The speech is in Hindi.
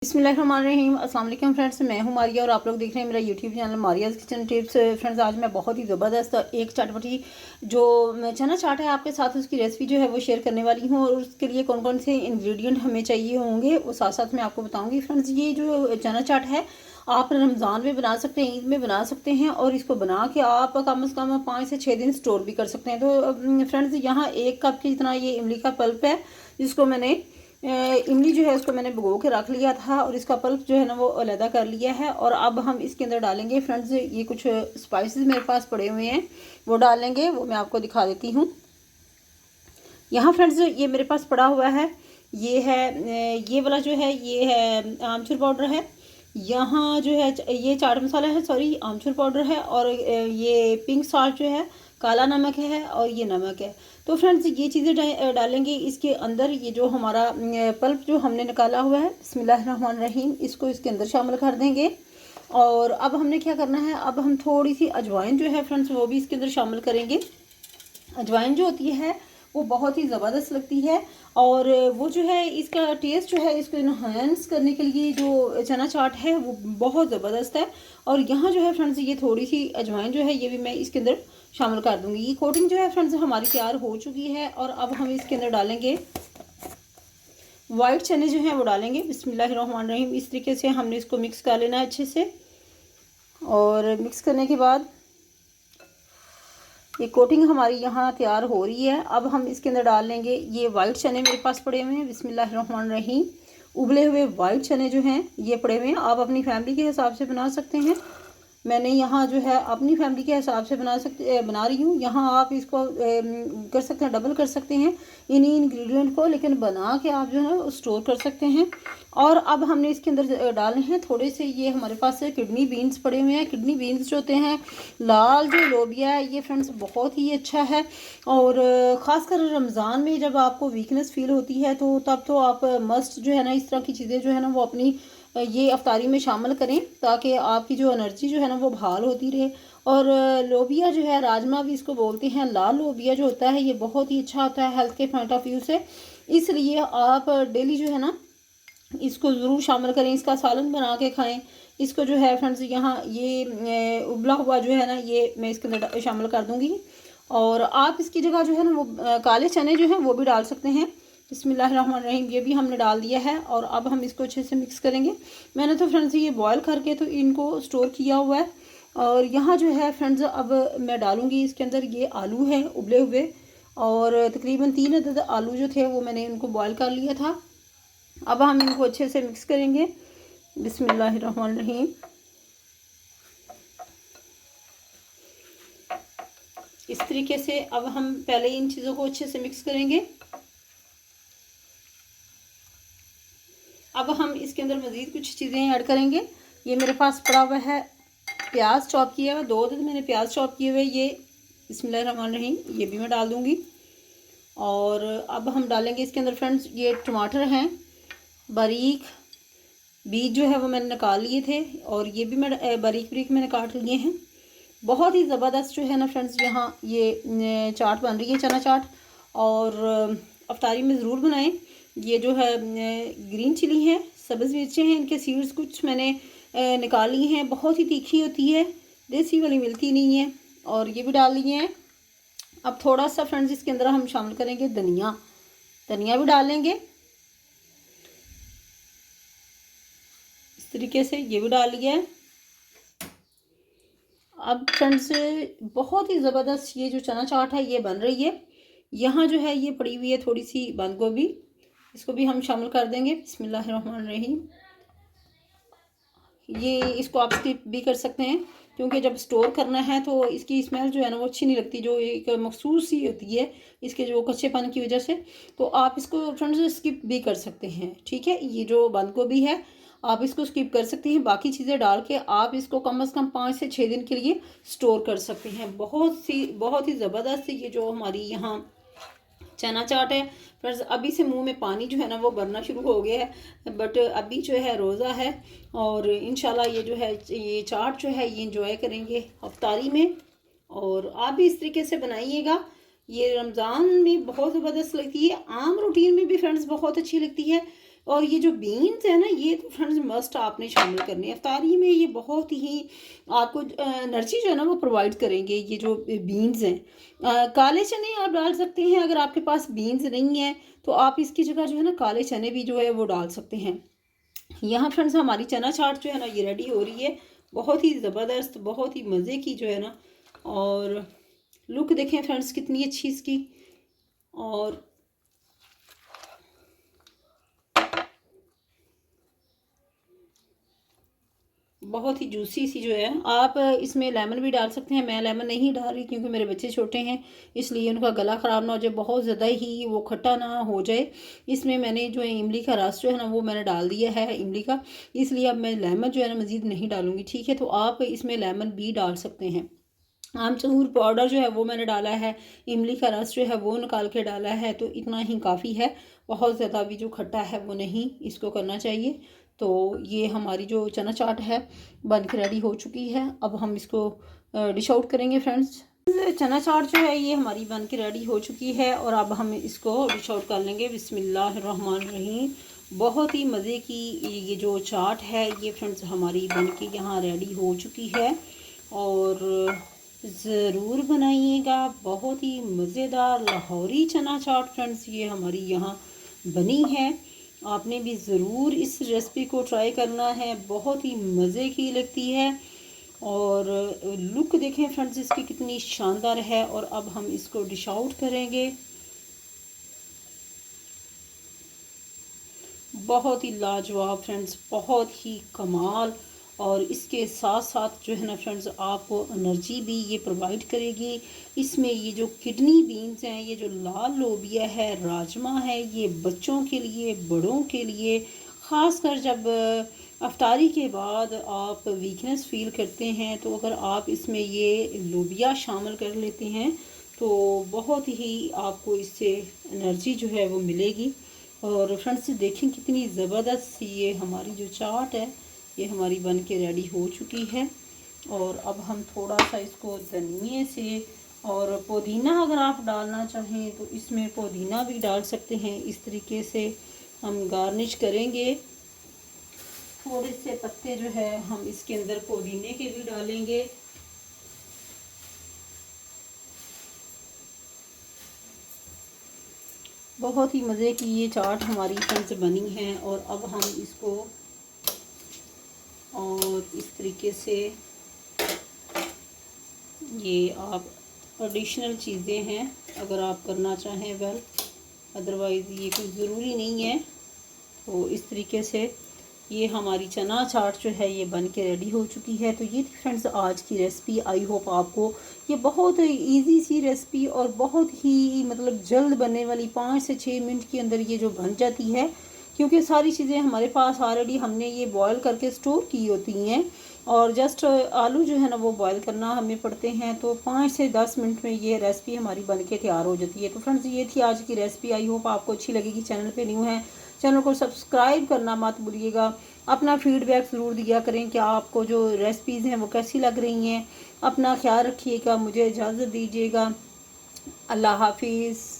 बिस्मिल्लाहिर्रहमानिर्रहीम। अस्सलाम वालेकुम फ्रेंड्स, मैं हूं मारिया और आप लोग देख रहे हैं मेरा YouTube channel Maria's kitchen tips. Friends, आज मैं बहुत ही ज़बरदस्त एक चटपटी जो चना चाट है आपके साथ उसकी रेसिपी जो है वो शेयर करने वाली हूं, और उसके लिए कौन कौन से इंग्रेडिएंट हमें चाहिए होंगे वो साथ साथ मैं आपको बताऊंगी। फ्रेंड्स, ये जो चना चाट है आप रमज़ान में बना सकते हैं, ईद में बना सकते हैं, और इसको बना के आप कम से कम 5 से 6 दिन स्टोर भी कर सकते हैं। तो फ्रेंड्स, यहाँ 1 कप के जितना ये इमली का पल्प है, जिसको मैंने इमली जो है उसको मैंने भिगो के रख लिया था, और इसका पल्प जो है ना वो अलहदा कर लिया है। और अब हम इसके अंदर डालेंगे फ्रेंड्स, ये कुछ स्पाइसेस मेरे पास पड़े हुए हैं वो डालेंगे, वो मैं आपको दिखा देती हूँ। यहाँ फ्रेंड्स ये मेरे पास पड़ा हुआ है, ये है ये वाला जो है ये है आमचूर पाउडर है। यहाँ जो है ये चाट मसाला है, सॉरी आमचूर पाउडर है, और ये पिंक सॉल्ट जो है काला नमक है, और ये नमक है। तो फ्रेंड्स ये चीज़ें डालेंगे इसके अंदर। ये जो हमारा पल्प जो हमने निकाला हुआ है, बिस्मिल्लाहिर्रहमानिर्रहीम, इसको इसके अंदर शामिल कर देंगे। और अब हमने क्या करना है, अब हम थोड़ी सी अजवाइन जो है फ्रेंड्स वो भी इसके अंदर शामिल करेंगे। अजवाइन जो होती है वो बहुत ही ज़बरदस्त लगती है, और वो जो है इसका टेस्ट जो है इसको इन्हांस करने के लिए जो चना चाट है वो बहुत ज़बरदस्त है। और यहाँ जो है फ्रेंड्स ये थोड़ी सी अजवाइन जो है ये भी मैं इसके अंदर शामिल कर दूंगी। ये कोटिंग जो है फ्रेंड्स हमारी तैयार हो चुकी है, और अब हम इसके अंदर डालेंगे वाइट चने जो हैं वो डालेंगे। बिस्मिल्लाहिर्रहमानिर्रहीम, इस तरीके से हमने इसको मिक्स कर लेना है अच्छे से। और मिक्स करने के बाद ये कोटिंग हमारी यहाँ तैयार हो रही है। अब हम इसके अंदर डाल लेंगे ये वाइट चने मेरे पास पड़े हुए हैं। बिस्मिल्लाहिर्रहमानिर्रहीम, उबले हुए वाइट चने जो हैं ये पड़े हुए हैं। आप अपनी फैमिली के हिसाब से बना सकते हैं, मैंने यहाँ जो है अपनी फैमिली के हिसाब से बना रही हूँ। यहाँ आप इसको कर सकते हैं, डबल कर सकते हैं इन्हीं इंग्रेडिएंट को, लेकिन बना के आप जो है स्टोर कर सकते हैं। और अब हमने इसके अंदर डालने हैं थोड़े से, ये हमारे पास किडनी बीन्स पड़े हुए हैं। किडनी बीन्स जो होते हैं, लाल जो लोबिया है, ये फ्रेंड्स बहुत ही अच्छा है। और ख़ासकर रमज़ान में जब आपको वीकनेस फील होती है तो तब तो आप मस्ट जो है ना इस तरह की चीज़ें जो है ना वो अपनी ये अफ्तारी में शामिल करें, ताकि आपकी जो एनर्जी जो है ना वो बहाल होती रहे। और लोबिया जो है, राजमा भी इसको बोलते हैं, लाल लोबिया जो होता है ये बहुत ही अच्छा होता है हेल्थ के पॉइंट ऑफ व्यू से। इसलिए आप डेली जो है ना इसको ज़रूर शामिल करें, इसका सालन बना के खाएं। इसको जो है फ्रेंड्स यहाँ ये उबला हुआ जो है ना ये मैं इसके अंदर शामिल कर दूँगी। और आप इसकी जगह जो है ना वो काले चने जो हैं वो भी डाल सकते हैं। बिस्मिल्लाहिर्रहमानिर्रहीम, ये भी हमने डाल दिया है, और अब हम इसको अच्छे से मिक्स करेंगे। मैंने तो फ्रेंड्स ये बॉयल करके तो इनको स्टोर किया हुआ है। और यहाँ जो है फ्रेंड्स अब मैं डालूँगी इसके अंदर ये आलू हैं उबले हुए, और तकरीबन 3 अदद आलू जो थे वो मैंने इनको बॉयल कर लिया था। अब हम इनको अच्छे से मिक्स करेंगे। बिस्मिल्लाहिर्रहमानिर्रहीम, इस तरीके से अब हम पहले इन चीज़ों को अच्छे से मिक्स करेंगे। अब हम इसके अंदर मज़ीद कुछ चीज़ें ऐड करेंगे। ये मेरे पास पड़ा हुआ है प्याज चॉप किया हुआ, 2 अदद मैंने प्याज चॉप किए हुए, ये बिस्मिल्लाहिर्रहमानिर्रहीम ये भी मैं डाल दूँगी। और अब हम डालेंगे इसके अंदर फ्रेंड्स ये टमाटर हैं बारीक, बीज जो है वो मैंने निकाल लिए थे, और ये भी मैं बारीक बारीक मैंने काट लिए हैं। बहुत ही ज़बरदस्त जो है ना फ्रेंड्स यहाँ ये चाट बन रही है, चना चाट। और अफ्तारी में ज़रूर बनाएं। ये जो है ग्रीन चिली है, सब्ज़ मिर्चें हैं, इनके सीड्स कुछ मैंने निकाली हैं, बहुत ही तीखी होती है, देसी वाली मिलती नहीं है, और ये भी डाल लिए हैं। अब थोड़ा सा फ्रेंड्स इसके अंदर हम शामिल करेंगे धनिया, धनिया भी डालेंगे इस तरीके से, ये भी डाल लिया है। अब फ्रेंड्स बहुत ही ज़बरदस्त ये जो चना चाट है ये बन रही है। यहाँ जो है ये पड़ी हुई है थोड़ी सी बंद गोभी, इसको भी हम शामिल कर देंगे। बिस्मिल्लाहिर्रहमानिर्रहीम, ये इसको आप स्किप भी कर सकते हैं, क्योंकि जब स्टोर करना है तो इसकी स्मेल जो है ना वो अच्छी नहीं लगती, जो एक मखसूस सी होती है इसके जो कच्चेपन की वजह से। तो आप इसको फ्रेंड्स स्किप भी कर सकते हैं, ठीक है। ये जो बंद गोभी है आप इसको स्किप कर सकते हैं, बाकी चीज़ें डाल के आप इसको कम से कम 5 से 6 दिन के लिए स्टोर कर सकते हैं। बहुत ही ज़बरदस्त ये जो हमारी यहाँ चना चाट है फ्रेंड्स। अभी से मुंह में पानी जो है ना वो भरना शुरू हो गया है, बट अभी जो है रोज़ा है, और इंशाल्लाह ये जो है ये चाट जो है ये इंजॉय करेंगे अफ्तारी में। और आप भी इस तरीके से बनाइएगा, ये रमज़ान में बहुत ज़बरदस्त लगती है, आम रूटीन में भी फ्रेंड्स बहुत अच्छी लगती है। और ये जो बीन्स है ना, ये तो फ्रेंड्स मस्ट आपने शामिल करने हैं इफ्तारी में। ये बहुत ही आपको एनर्जी जो है ना वो प्रोवाइड करेंगे ये जो बीन्स हैं। काले चने आप डाल सकते हैं, अगर आपके पास बीन्स नहीं है तो आप इसकी जगह जो है ना काले चने भी जो है वो डाल सकते हैं। यहाँ फ्रेंड्स हमारी चना चाट जो है ना ये रेडी हो रही है, बहुत ही ज़बरदस्त, बहुत ही मज़े की जो है ना। और लुक देखें फ्रेंड्स कितनी अच्छी इसकी, और बहुत ही जूसी सी जो है। आप इसमें लेमन भी डाल सकते हैं, मैं लेमन नहीं डाल रही क्योंकि मेरे बच्चे छोटे हैं, इसलिए उनका गला ख़राब ना हो जाए, बहुत ज़्यादा ही वो खट्टा ना हो जाए। इसमें मैंने जो है इमली का रस जो है ना वो मैंने डाल दिया है इमली का, इसलिए अब मैं लेमन जो है ना मज़ीद नहीं डालूँगी, ठीक है। तो आप इसमें लेमन भी डाल सकते हैं। आमचूर पाउडर जो है वो मैंने डाला है, इमली का रस जो है वो निकाल के डाला है, तो इतना ही काफ़ी है। बहुत ज़्यादा भी जो खट्टा है वो नहीं इसको करना चाहिए। तो ये हमारी जो चना चाट है बन के रेडी हो चुकी है। अब हम इसको डिश आउट करेंगे फ्रेंड्स। चना चाट जो है ये हमारी बन के रेडी हो चुकी है और अब हम इसको डिश आउट कर लेंगे। बिस्मिल्लाहिर्रहमानिर्रहीम। बहुत ही मज़े की ये जो चाट है ये फ्रेंड्स हमारी बन के यहाँ रेडी हो चुकी है, और ज़रूर बनाइएगा। बहुत ही मज़ेदार लाहौरी चना चाट फ्रेंड्स ये हमारी यहाँ बनी है, आपने भी ज़रूर इस रेसिपी को ट्राई करना है, बहुत ही मज़े की लगती है। और लुक देखें फ्रेंड्स इसकी कितनी शानदार है। और अब हम इसको डिश आउट करेंगे। बहुत ही लाजवाब फ्रेंड्स, बहुत ही कमाल। और इसके साथ साथ जो है ना फ्रेंड्स आपको एनर्जी भी ये प्रोवाइड करेगी। इसमें ये जो किडनी बीन्स हैं, ये जो लाल लोबिया है, राजमा है, ये बच्चों के लिए, बड़ों के लिए, ख़ासकर जब अफ्तारी के बाद आप वीकनेस फील करते हैं तो अगर आप इसमें ये लोबिया शामिल कर लेते हैं तो बहुत ही आपको इससे एनर्जी जो है वो मिलेगी। और फ्रेंड्स देखें कितनी ज़बरदस्त ये हमारी जो चाट है ये हमारी बन के रेडी हो चुकी है। और अब हम थोड़ा सा इसको धनिए से और पुदीना अगर आप डालना चाहें तो इसमें पुदीना भी डाल सकते हैं। इस तरीके से हम गार्निश करेंगे। थोड़े से पत्ते जो है हम इसके अंदर पुदीने के भी डालेंगे। बहुत ही मज़े की ये चाट हमारी फ्रेंड्स बनी है। और अब हम इसको और इस तरीके से ये आप एडिशनल चीज़ें हैं अगर आप करना चाहें वेल, अदरवाइज़ ये कोई ज़रूरी नहीं है। तो इस तरीके से ये हमारी चना चाट जो है ये बन के रेडी हो चुकी है। तो ये थी फ्रेंड्स आज की रेसिपी। आई होप आपको ये बहुत इजी सी रेसिपी और बहुत ही मतलब जल्द बनने वाली, 5 से 6 मिनट के अंदर ये जो बन जाती है, क्योंकि सारी चीज़ें हमारे पास ऑलरेडी हमने ये बॉयल करके स्टोर की होती हैं। और जस्ट आलू जो है ना वो बॉयल करना हमें पड़ते हैं, तो 5 से 10 मिनट में ये रेसिपी हमारी बन के तैयार हो जाती है। तो फ्रेंड्स ये थी आज की रेसिपी। आई होप आपको अच्छी लगेगी। चैनल पे न्यू है, चैनल को सब्सक्राइब करना मत भूलिएगा। अपना फीडबैक ज़रूर दिया करें कि आपको जो रेसिपीज़ हैं वो कैसी लग रही हैं। अपना ख्याल रखिएगा, मुझे इजाज़त दीजिएगा। अल्लाह हाफिज़।